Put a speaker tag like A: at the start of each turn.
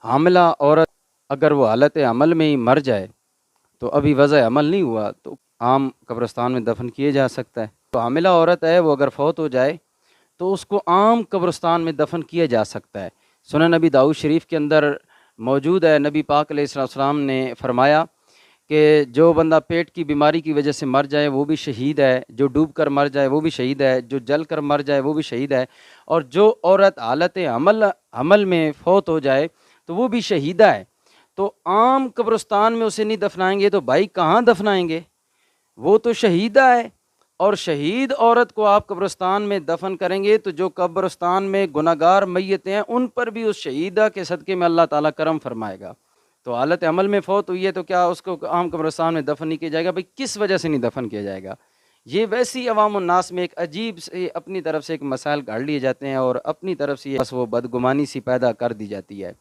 A: حاملہ عورت اگر وہ حالت عمل میں ہی مر جائے تو ابھی وضع عمل نہیں ہوا تو عام قبرستان میں دفن کیے جا سکتا ہے۔ تو حاملہ عورت ہے وہ اگر فوت ہو جائے تو اس کو عام قبرستان میں دفن کیا جا سکتا ہے۔ سنن نبی داؤد شریف کے اندر موجود ہے، نبی پاک علیہ السلام نے فرمایا کہ جو بندہ پیٹ کی بیماری کی وجہ سے مر جائے وہ بھی شہید ہے، جو ڈوب کر مر جائے وہ بھی شہید ہے، جو جل کر مر جائے وہ بھی شہید ہے، اور جو عورت حالت عمل میں فوت ہو جائے تو وہ بھی شہیدہ ہے۔ تو عام قبرستان میں اسے نہیں دفنائیں گے تو بھائی کہاں دفنائیں گے؟ وہ تو شہیدہ ہے، اور شہید عورت کو آپ قبرستان میں دفن کریں گے تو جو قبرستان میں گناہگار میتیں ہیں ان پر بھی اس شہیدہ کے صدقے میں اللہ تعالیٰ کرم فرمائے گا۔ تو حالت عمل میں فوت ہوئی ہے تو کیا اس کو عام قبرستان میں دفن نہیں کیا جائے گا؟ بھائی کس وجہ سے نہیں دفن کیا جائے گا؟ یہ ویسی عوام الناس میں ایک عجیب سے اپنی طرف سے ایک مسائل گھاڑ لیے جاتے ہیں اور اپنی طرف سے بس وہ بدگمانی سی پیدا کر دی جاتی ہے۔